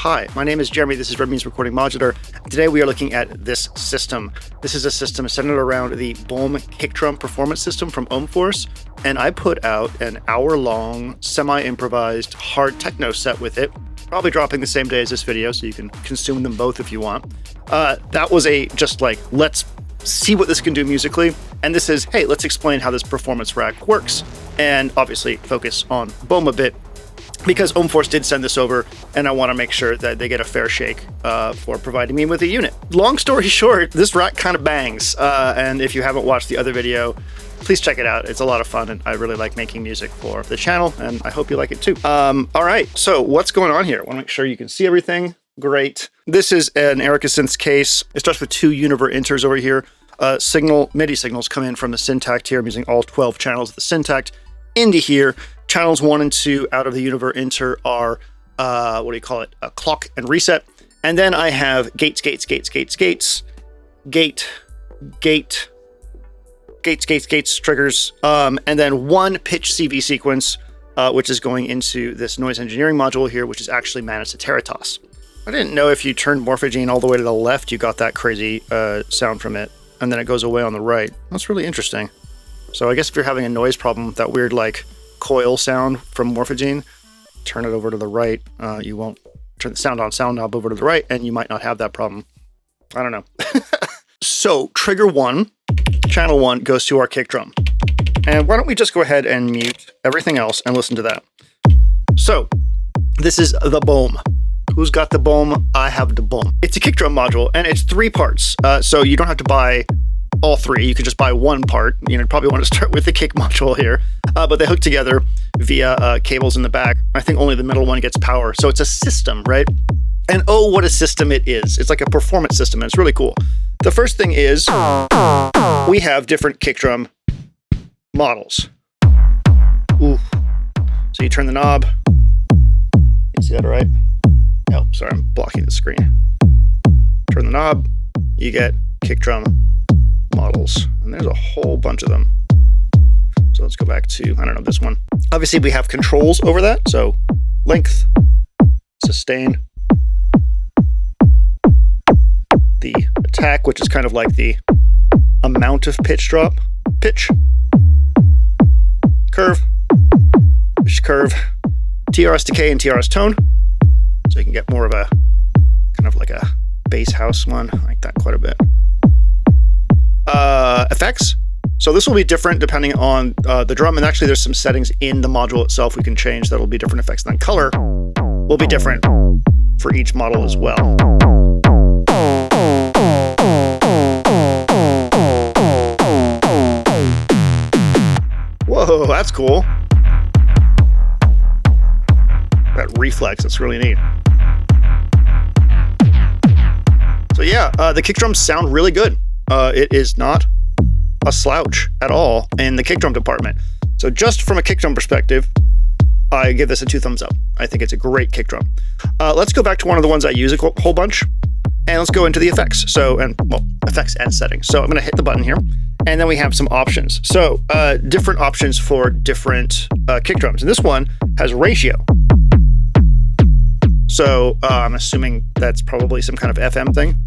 Hi, my name is Jeremy. This is Red Means Recording Modular. Today we are looking at this system. This is a system centered around the Bohm kick drum performance system from OHMFORCE, and I put out an hour-long, semi-improvised hard techno set with it, probably dropping the same day as this video, so you can consume them both if you want. That was let's see what this can do musically, and this is, hey, let's explain how this performance rack works, and obviously focus on Bohm a bit, because OHMFORCE did send this over, and I want to make sure that they get a fair shake for providing me with a unit. Long story short, this rack kind of bangs, and if you haven't watched the other video, please check it out. It's a lot of fun, and I really like making music for the channel, and I hope you like it too. All right, so what's going on here? I want to make sure you can see everything. Great. This is an Erica Synths case. It starts with two Univer inters over here. MIDI signals come in from the Syntact here. I'm using all 12 channels of the Syntact into here. Channels 1 and 2 out of the Univer inter are, a clock and reset. And then I have gates, triggers, and then one pitch CV sequence, which is going into this noise engineering module here, which is actually managed to Terratos. I didn't know if you turned Morphagene all the way to the left, you got that crazy sound from it, and then it goes away on the right. That's really interesting. So I guess if you're having a noise problem, that weird coil sound from Morphagene, turn it over to the right. You won't turn the sound knob over to the right, and you might not have that problem. I don't know. So trigger 1, channel 1 goes to our kick drum. And why don't we just go ahead and mute everything else and listen to that. So this is the Bohm. Who's got the Bohm? I have the Bohm. It's a kick drum module, and it's 3 parts. So you don't have to buy all 3. You can just buy one part. You probably want to start with the kick module here. But they hook together via cables in the back. I think only the middle one gets power. So it's a system, right? And oh, what a system it is. It's like a performance system, and it's really cool. The first thing is we have different kick drum models. Ooh. So you turn the knob. You see that all right? Oh, sorry, I'm blocking the screen. Turn the knob, you get kick drum models. And there's a whole bunch of them. So let's go back to, this one. Obviously, we have controls over that. So length, sustain, the attack, which is kind of like the amount of pitch drop, pitch, curve, TRS decay, and TRS tone. So you can get more of a kind of like a bass house one. I like that quite a bit. Effects. So this will be different depending on the drum, and actually there's some settings in the module itself we can change that will be different effects. And then color will be different for each model as well. Whoa, that's cool. That reflex, that's really neat. So yeah, the kick drums sound really good. It is not a slouch at all in the kick drum department. So just from a kick drum perspective, I give this a 2 thumbs up. I think it's a great kick drum. Let's go back to one of the ones I use a whole bunch, and let's go into the effects. Effects and settings. So I'm gonna hit the button here, and then we have some options. So different options for different kick drums. And this one has ratio. So I'm assuming that's probably some kind of FM thing.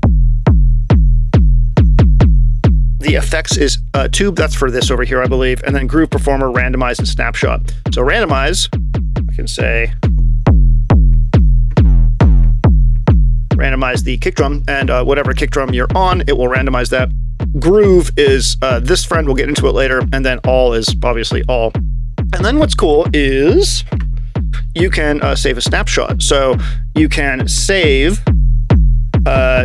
The effects is tube, that's for this over here, I believe. And then groove, performer, randomize, and snapshot. So randomize, I can say, randomize the kick drum, and whatever kick drum you're on, it will randomize that. Groove is this friend, we'll get into it later. And then all is obviously all. And then what's cool is you can save a snapshot. So you can save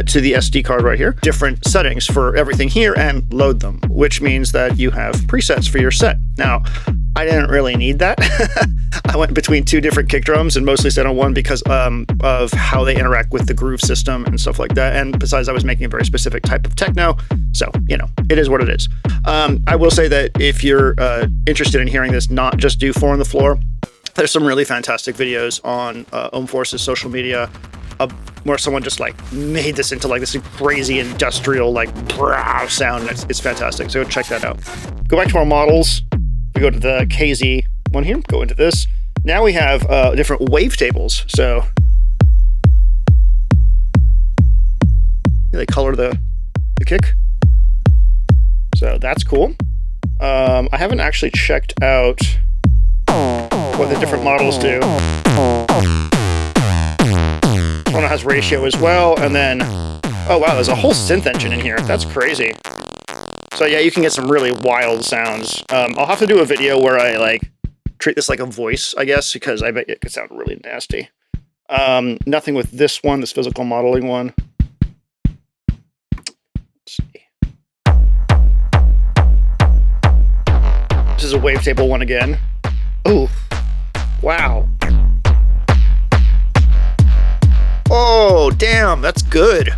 to the SD card right here, different settings for everything here, and load them, which means that you have presets for your set. Now, I didn't really need that. I went between 2 different kick drums and mostly set on one because of how they interact with the groove system and stuff like that. And besides, I was making a very specific type of techno. So, it is what it is. I will say that if you're interested in hearing this, not just do 4 on the floor, there's some really fantastic videos on OHMFORCE's social media where someone just made this into this crazy industrial sound, and it's fantastic. So check that out. Go back to our models. We go to the KZ one here, go into this. Now we have different wavetables. So They color the kick. So that's cool. I haven't actually checked out what the different models do. This one has ratio as well, and then, oh wow, there's a whole synth engine in here. That's crazy. So yeah, you can get some really wild sounds. I'll have to do a video where I like treat this like a voice, I guess, because I bet it could sound really nasty. Nothing with this one, this physical modeling one. Let's see. This is a wavetable one again. Oh, wow. Oh, damn, that's good.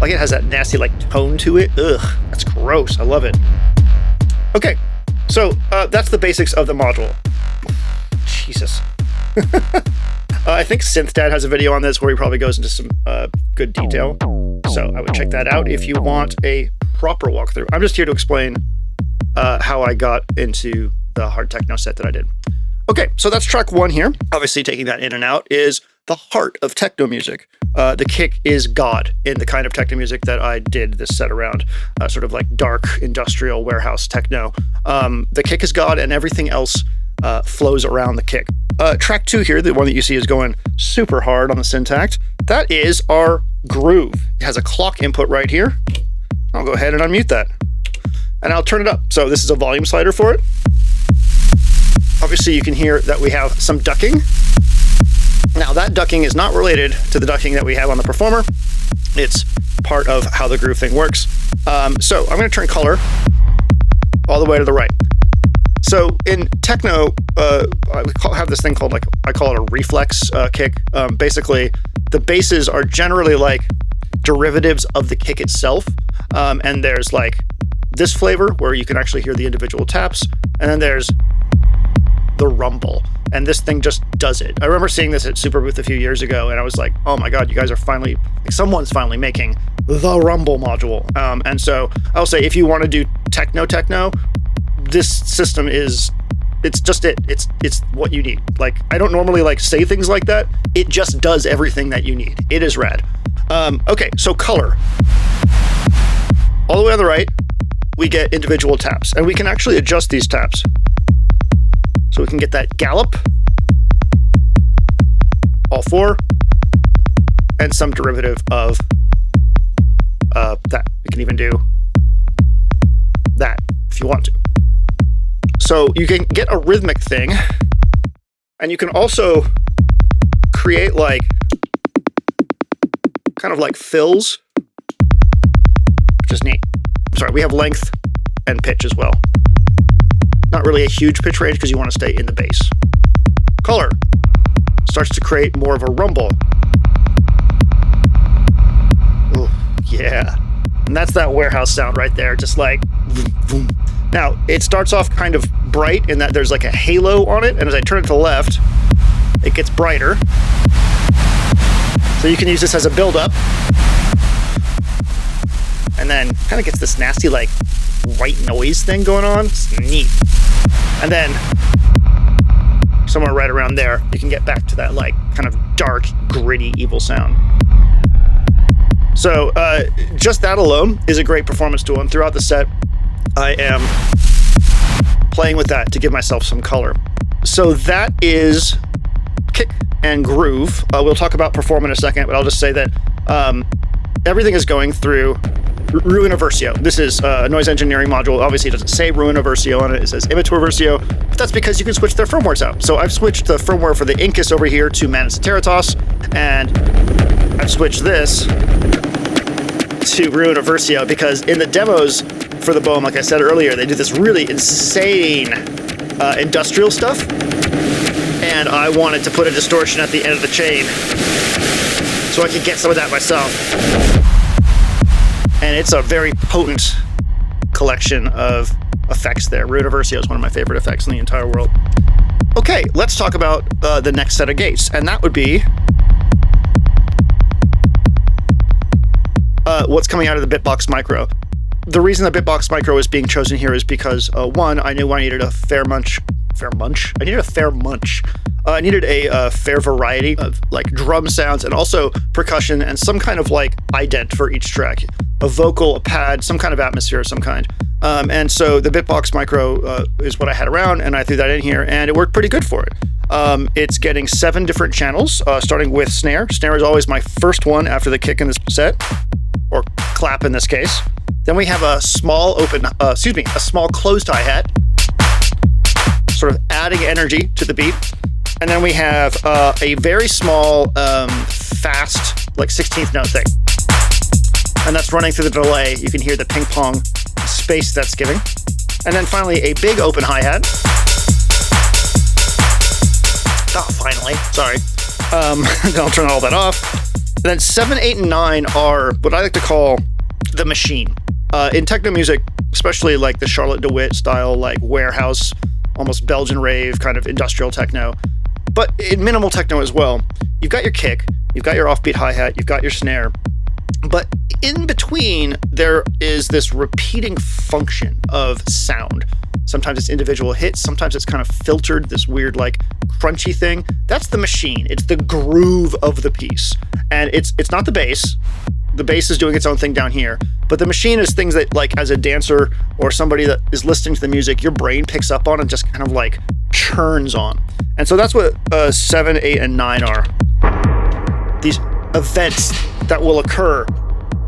Like it has that nasty like tone to it. Ugh, that's gross. I love it. Okay, so that's the basics of the module. Jesus. I think SynthDad has a video on this where he probably goes into some good detail. So I would check that out if you want a proper walkthrough. I'm just here to explain how I got into the hard techno set that I did. Okay, so that's track one here. Obviously taking that in and out is the heart of techno music. The kick is God in the kind of techno music that I did this set around, sort of like dark industrial warehouse techno. The kick is God and everything else flows around the kick. Track two here, the one that you see is going super hard on the Syntact, that is our groove. It has a clock input right here. I'll go ahead and unmute that. And I'll turn it up. So this is a volume slider for it. Obviously you can hear that we have some ducking. Now that ducking is not related to the ducking that we have on the Performer. It's part of how the groove thing works. So I'm going to turn color all the way to the right. So in techno, I have this thing called I call it a reflex kick. Basically, the basses are generally like derivatives of the kick itself. And there's like this flavor where you can actually hear the individual taps. And then there's the rumble. And this thing just does it. I remember seeing this at Superbooth a few years ago, and I was like, oh my God, you guys are finally, like, someone's finally making the rumble module. And so I'll say, if you want to do techno, this system is, it's just it. It's what you need. Like, I don't normally like say things like that. It just does everything that you need. It is rad. Okay, so color. All the way on the right, we get individual taps, and we can actually adjust these taps. So we can get that gallop, all four, and some derivative of that. We can even do that if you want to. So you can get a rhythmic thing, and you can also create like, kind of like fills, which is neat. Sorry, we have length and pitch as well. Not really a huge pitch range because you want to stay in the bass. Color starts to create more of a rumble. Oh, yeah. And that's that warehouse sound right there, just like boom, boom. Now, it starts off kind of bright in that there's like a halo on it, and as I turn it to the left, it gets brighter. So you can use this as a build-up. And then kind of gets this nasty like white noise thing going on. It's neat. And then somewhere right around there, you can get back to that like kind of dark, gritty, evil sound. So just that alone is a great performance tool. And throughout the set, I am playing with that to give myself some color. So that is kick and groove. We'll talk about Perform in a second, but I'll just say that everything is going through Ruinoversio. This is a noise engineering module. Obviously, it doesn't say Ruinoversio on it. It says Improvisation, but that's because you can switch their firmwares out. So I've switched the firmware for the Incus over here to Manus Territas, and I've switched this to Ruinoversio because in the demos for the Bohm, like I said earlier, they do this really insane industrial stuff, and I wanted to put a distortion at the end of the chain so I could get some of that myself. And it's a very potent collection of effects there. Ruinoversio is one of my favorite effects in the entire world. Okay, let's talk about the next set of gates, and that would be what's coming out of the Bitbox Micro. the reason the Bitbox Micro is being chosen here is because one, I knew I needed a fair munch. I needed a fair munch. I needed a fair variety of like drum sounds and also percussion and some kind of like ident for each track. A vocal, a pad, some kind of atmosphere of some kind. And so the Bitbox Micro is what I had around, and I threw that in here, and it worked pretty good for it. It's getting 7 different channels, starting with snare. Snare is always my first one after the kick in this set, or clap in this case. Then we have a small closed hi-hat, sort of adding energy to the beat. And then we have a very small, fast, like 16th note thing. And that's running through the delay. You can hear the ping pong space that's giving. And then finally, a big open hi-hat. Finally, sorry. I'll turn all that off. And then 7, 8, and 9 are what I like to call the machine. In techno music, especially like the Charlotte DeWitt style, like warehouse, almost Belgian rave kind of industrial techno, but in minimal techno as well, you've got your kick, you've got your offbeat hi-hat, you've got your snare, but in between there is this repeating function of sound. Sometimes it's individual hits, sometimes it's kind of filtered, this weird like crunchy thing. That's the machine. It's the groove of the piece. And it's not the bass. The bass is doing its own thing down here, but the machine is things that, like, as a dancer or somebody that is listening to the music, your brain picks up on and just kind of like churns on. And so that's what 7, 8, and 9 are. These events that will occur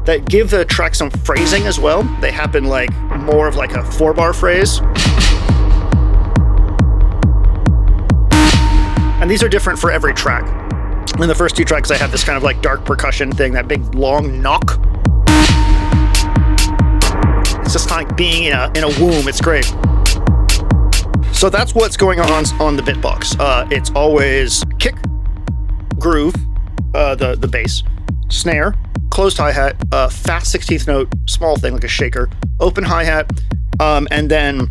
that give the track some phrasing as well. They happen like more of like a 4-bar phrase. And these are different for every track. In the first 2 tracks, I have this kind of like dark percussion thing, that big long knock. It's just like being in a womb. It's great. So that's what's going on the Bitbox. It's always kick, groove, the bass, snare, closed hi-hat, fast 16th note, small thing like a shaker, open hi-hat, and then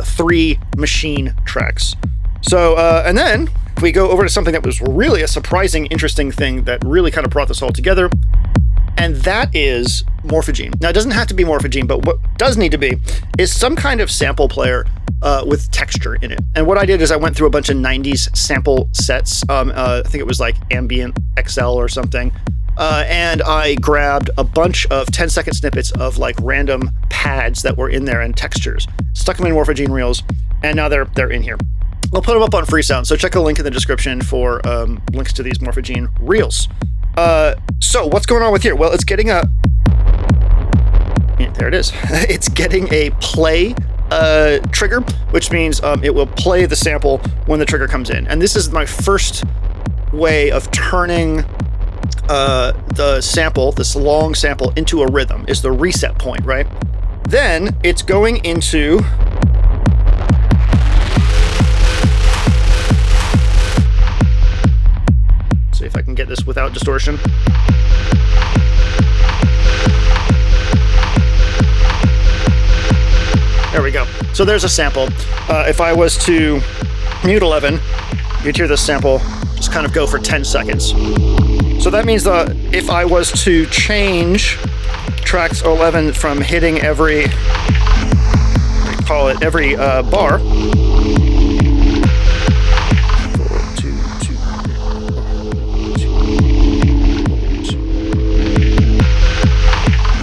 3 machine tracks. So, and then we go over to something that was really a surprising, interesting thing that really kind of brought this all together, and that is Morphagene. Now, it doesn't have to be Morphagene, but what does need to be is some kind of sample player with texture in it. And what I did is I went through a bunch of 90s sample sets. I think it was like Ambient XL or something. And I grabbed a bunch of 10-second snippets of like random pads that were in there and textures, stuck them in Morphagene reels, and now they're in here. I'll put them up on Freesound, so check the link in the description for links to these Morphagene reels. So what's going on with here? Well, it's getting a... There it is. It's getting a play trigger, which means it will play the sample when the trigger comes in. And this is my first way of turning the sample, this long sample, into a rhythm, is the reset point, right? Then it's going into... See if I can get this without distortion. There we go. So there's a sample. If I was to mute 11, you'd hear this sample just kind of go for 10 seconds. So that means that if I was to change tracks 11 from hitting every bar,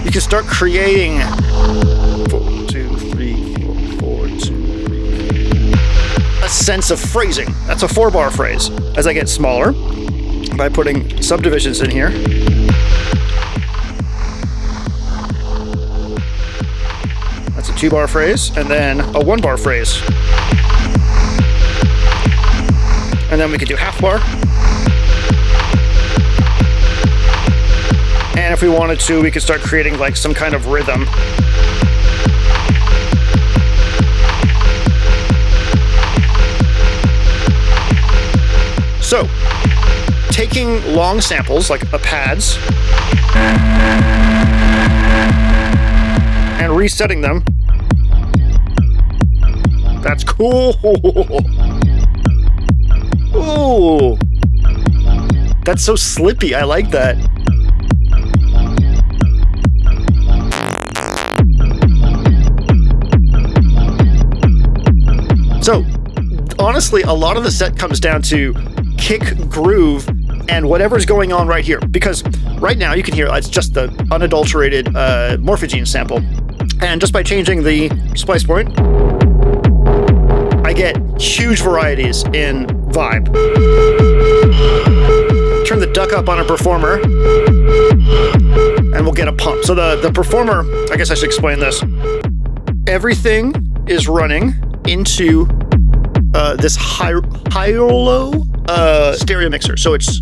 you can start creating 4, 2, 3, 4, 2, 3. A sense of phrasing. That's a 4-bar phrase. As I get smaller, by putting subdivisions in here, that's a 2-bar phrase, and then a 1-bar phrase. And then we could do half-bar. And if we wanted to, we could start creating like some kind of rhythm. So, taking long samples, like pads, and resetting them. That's cool. Ooh. That's so slippy. I like that. So honestly, a lot of the set comes down to kick, groove, and whatever's going on right here. Because right now you can hear it's just the unadulterated Morphagene sample. And just by changing the splice point, I get huge varieties in vibe. Turn the duck up on a performer, and we'll get a pump. So the performer, I guess I should explain this. Everything is running into this high-low stereo mixer. So it's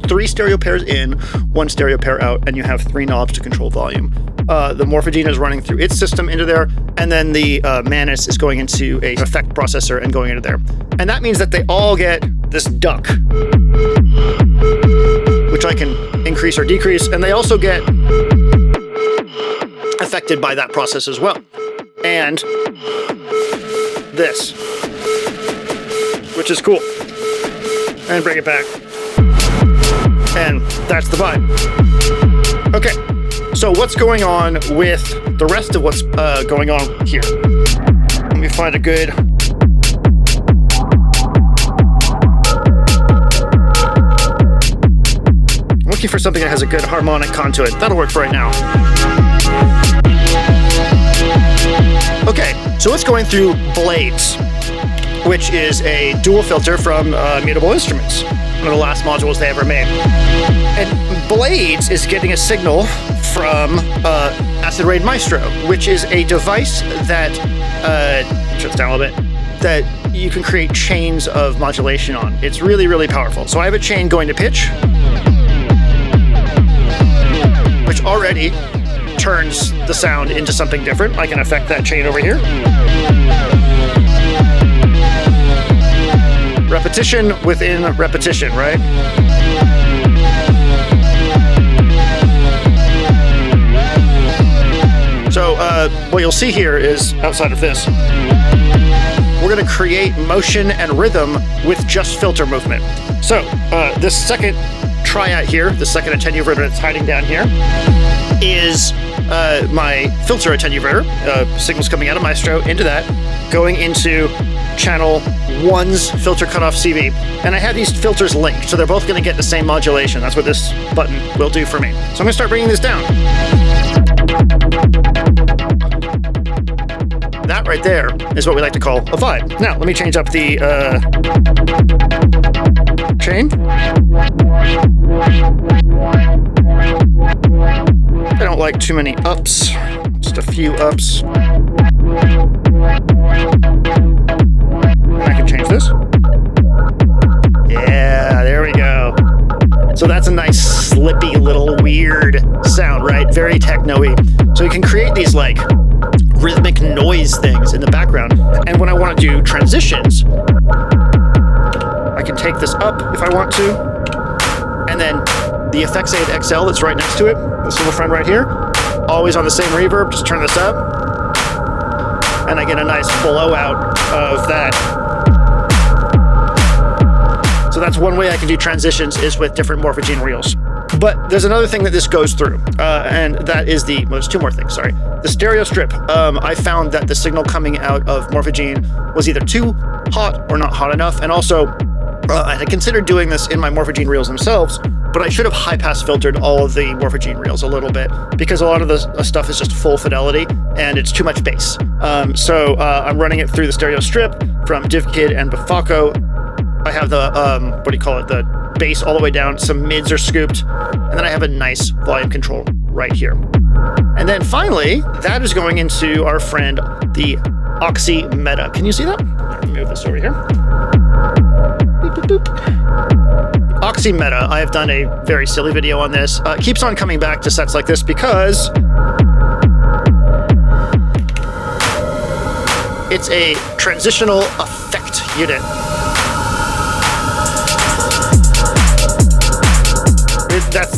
3 stereo pairs in, 1 stereo pair out, and you have 3 knobs to control volume. The Morphagene is running through its system into there, and then the Manus is going into a effect processor and going into there. And that means that they all get this duck, which I can increase or decrease, and they also get affected by that process as well. And this, which is cool. And bring it back. And that's the vibe. Okay, so what's going on with the rest of what's going on here? Let me find a good... I'm looking for something that has a good harmonic con to it. That'll work for right now. Okay, so it's going through Blades, which is a dual filter from Mutable Instruments, one of the last modules they ever made. And Blades is getting a signal from Acid Rain Maestro, which is a device that, turns down a little bit, that you can create chains of modulation on. It's really, really powerful. So I have a chain going to pitch, which already turns the sound into something different. I can affect that chain over here. Repetition within repetition, right? So what you'll see here is, outside of this, we're going to create motion and rhythm with just filter movement. So this second triad here, the second attenuator that's hiding down here, is my filter attenuator. Signals coming out of Maestro into that, going into channel 1's filter cutoff CV. And I have these filters linked, so they're both going to get the same modulation. That's what this button will do for me. So I'm going to start bringing this down. That right there is what we like to call a vibe. Now, let me change up the chain. I don't like too many ups, just a few ups. And I can change this. Yeah, there we go. So that's a nice slippy little weird sound, right? Very techno-y. So you can create these like rhythmic noise things in the background. And when I want to do transitions, I can take this up if I want to. And then the Effects Aid XL that's right next to it, this little friend right here, always on the same reverb, just turn this up. And I get a nice blowout of that. So that's one way I can do transitions, is with different Morphagene reels. But there's another thing that this goes through, and that is well, there's 2 more things, sorry. The stereo strip, I found that the signal coming out of Morphagene was either too hot or not hot enough, and also I had considered doing this in my Morphagene reels themselves, but I should have high-pass filtered all of the Morphagene reels a little bit, because a lot of the stuff is just full fidelity, and it's too much bass. So I'm running it through the stereo strip from DivKid and Buffaco. I have the, the bass all the way down, some mids are scooped, and then I have a nice volume control right here. And then finally, that is going into our friend, the Oxy Meta. Can you see that? Let me move this over here. Boop, boop, boop. Oxy Meta, I have done a very silly video on this. It keeps on coming back to sets like this because it's a transitional effect unit.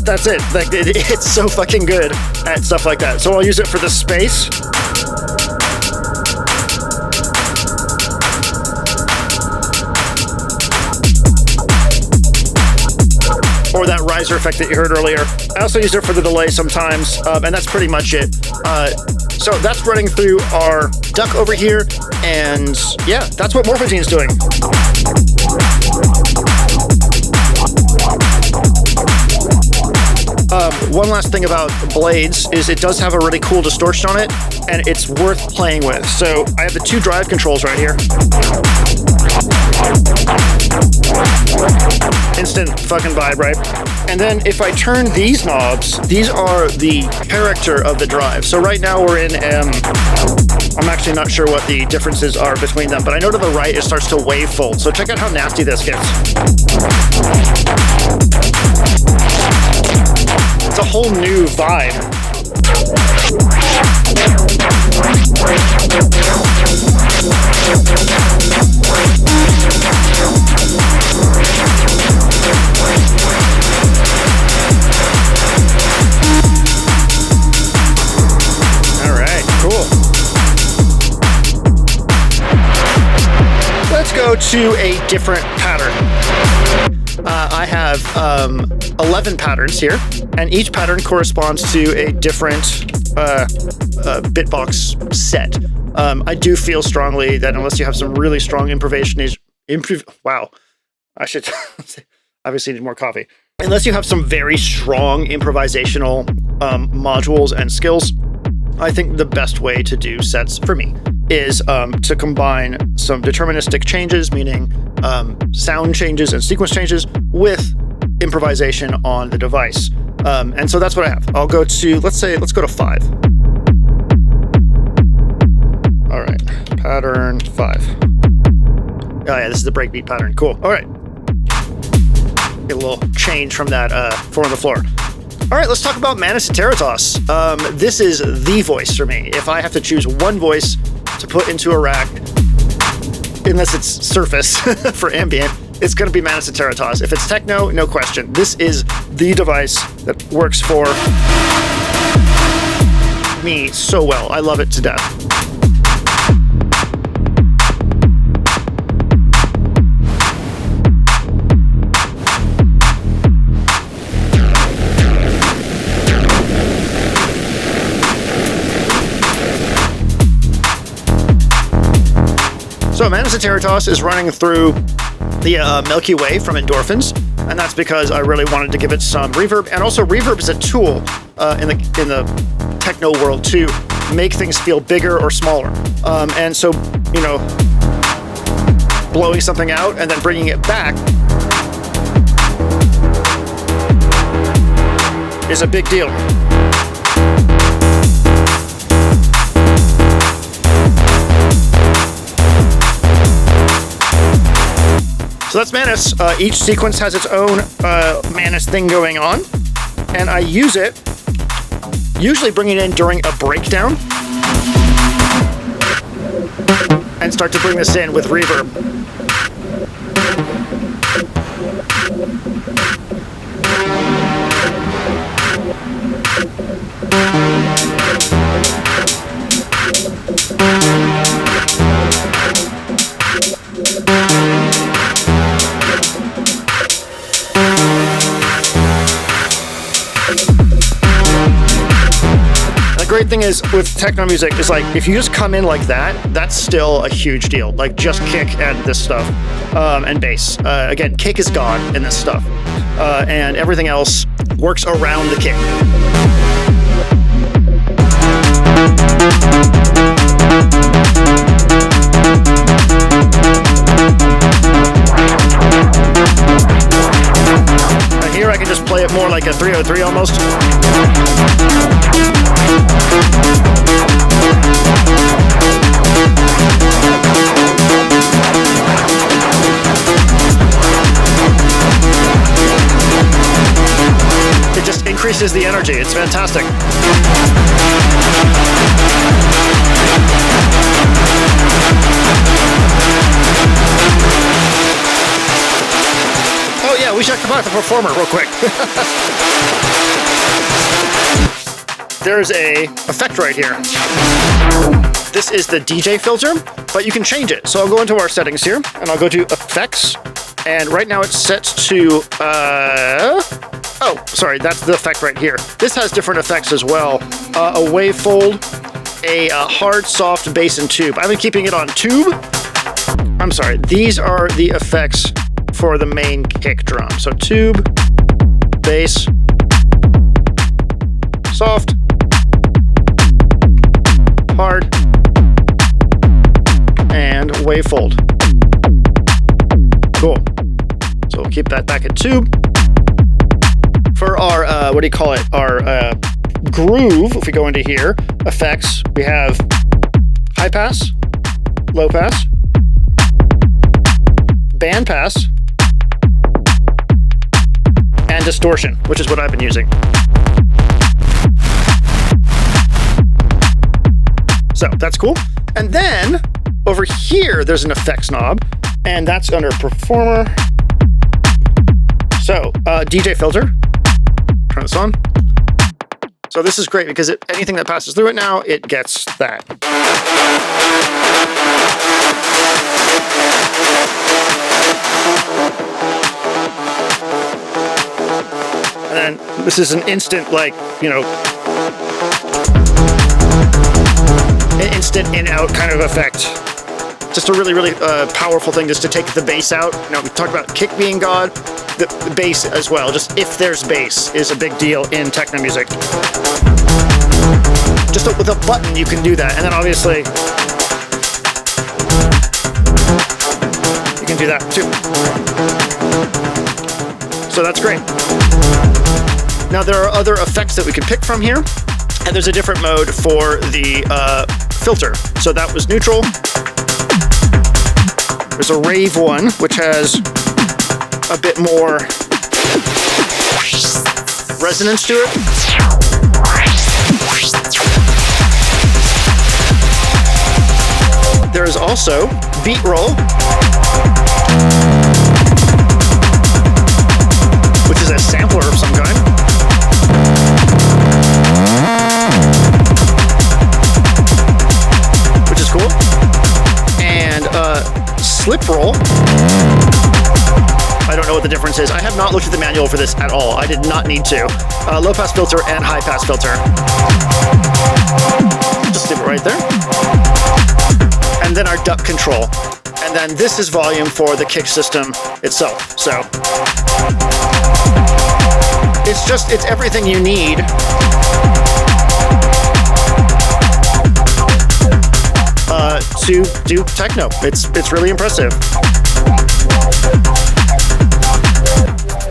That's it. Like it's so fucking good at stuff like that. So I'll use it for the space. Or that riser effect that you heard earlier. I also use it for the delay sometimes, and that's pretty much it. So that's running through our duck over here, and yeah, that's what Morphagene is doing. One last thing about Blades is it does have a really cool distortion on it, and it's worth playing with. So I have the 2 drive controls right here. Instant fucking vibe, right? And then if I turn these knobs, these are the character of the drive. So right now we're in I'm actually not sure what the differences are between them, but I know to the right it starts to wavefold. So check out how nasty this gets. It's a whole new vibe. All right, cool. Let's go to a different pattern. I have 11 patterns here, and each pattern corresponds to a different bitbox set. I do feel strongly that unless you have some really strong wow, I should obviously need more coffee. Unless you have some very strong improvisational modules and skills, I think the best way to do sets for me is to combine some deterministic changes, meaning sound changes and sequence changes, with improvisation on the device. And so that's what I have. I'll go to, let's go to 5. All right, pattern 5. Oh yeah, this is the breakbeat pattern. Cool. All right. Get a little change from that 4 on the floor. All right, let's talk about Manus Territas. This is the voice for me. If I have to choose one voice to put into a rack, unless it's Surface for ambient, it's going to be Manus Territas. If it's techno, no question. This is the device that works for me so well. I love it to death. So Manus Territas is running through the Milky Way from Endorphins, and that's because I really wanted to give it some reverb. And also, reverb is a tool in the techno world to make things feel bigger or smaller. And so, you know, blowing something out and then bringing it back is a big deal. So that's Manus. Each sequence has its own Manus thing going on, and I use it, usually bring it in during a breakdown, and start to bring this in with reverb. Great thing is with techno music is like if you just come in like that, that's still a huge deal. Like just kick and this stuff and bass. Again, kick is God in this stuff, and everything else works around the kick. And here I can just play it more like a 303 almost. It just increases the energy. It's fantastic. Oh yeah, we should come back to the performer real quick. There's a effect right here. This is the DJ filter, but you can change it. So I'll go into our settings here, and I'll go to Effects, and right now it's set to, oh, sorry, that's the effect right here. This has different effects as well. A wavefold, a hard, soft bass and tube. I've been keeping it on tube. I'm sorry, these are the effects for the main kick drum. So tube, bass, soft, hard, and wavefold. Cool. So we'll keep that back at tube. For our, our groove, if we go into here, effects, we have high pass, low pass, band pass, and distortion, which is what I've been using. So that's cool. And then over here, there's an effects knob, and that's under performer. So DJ filter, turn this on. So this is great because anything that passes through it now, it gets that. And then this is an instant, like, you know, an instant in-out kind of effect. Just a really, really powerful thing just to take the bass out. You know, we talked about kick being God, the bass as well. Just if there's bass is a big deal in techno music. Just with a button you can do that, and then obviously you can do that too. So that's great. Now there are other effects that we can pick from here, and there's a different mode for the filter. So that was neutral. There's a rave one, which has a bit more resonance to it. There's also beat roll, which is a sampler of some kind. Which is cool. And slip roll. I don't know what the difference is. I have not looked at the manual for this at all. I did not need to. Low pass filter and high pass filter. Just leave it right there. And then our duck control. And then this is volume for the kick system itself. So it's everything you need to do techno. It's really impressive.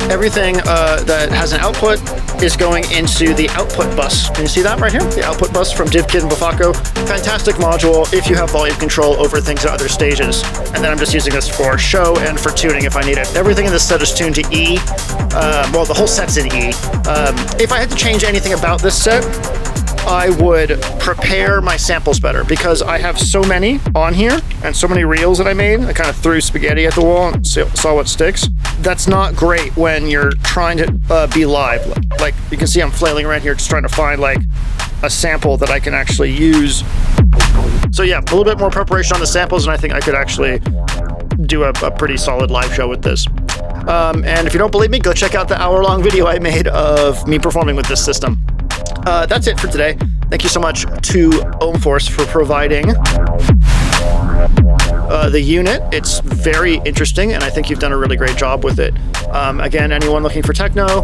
Everything that has an output is going into the output bus. Can you see that right here? The output bus from DivKit and Buffaco. Fantastic module if you have volume control over things at other stages. And then I'm just using this for show and for tuning if I need it. Everything in this set is tuned to E. Well, the whole set's in E. If I had to change anything about this set, I would prepare my samples better because I have so many on here and so many reels that I made. I kind of threw spaghetti at the wall and saw what sticks. That's not great when you're trying to be live. Like you can see I'm flailing around here just trying to find like a sample that I can actually use. So yeah, a little bit more preparation on the samples and I think I could actually do a pretty solid live show with this. And if you don't believe me, go check out the hour-long video I made of me performing with this system. That's it for today. Thank you so much to OHMFORCE for providing the unit. It's very interesting, and I think you've done a really great job with it. Again, anyone looking for techno,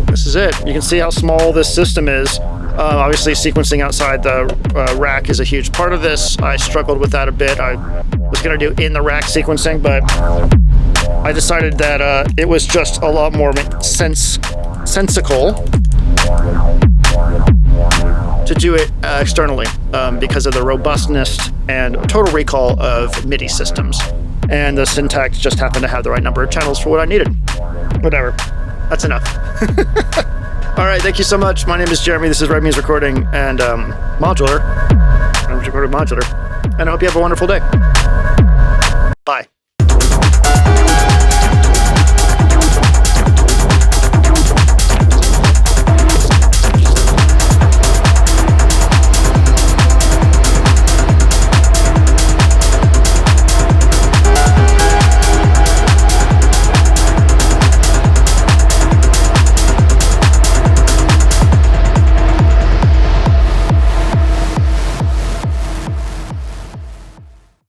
this is it. You can see how small this system is. Obviously, sequencing outside the rack is a huge part of this. I struggled with that a bit. I was going to do in the rack sequencing, but I decided that it was just a lot more sensical to do it externally because of the robustness and total recall of MIDI systems. And the Syntax just happened to have the right number of channels for what I needed. Whatever. That's enough. All right, thank you so much. My name is Jeremy. This is Red Means Recording and Modular. I'm recording Modular. And I hope you have a wonderful day.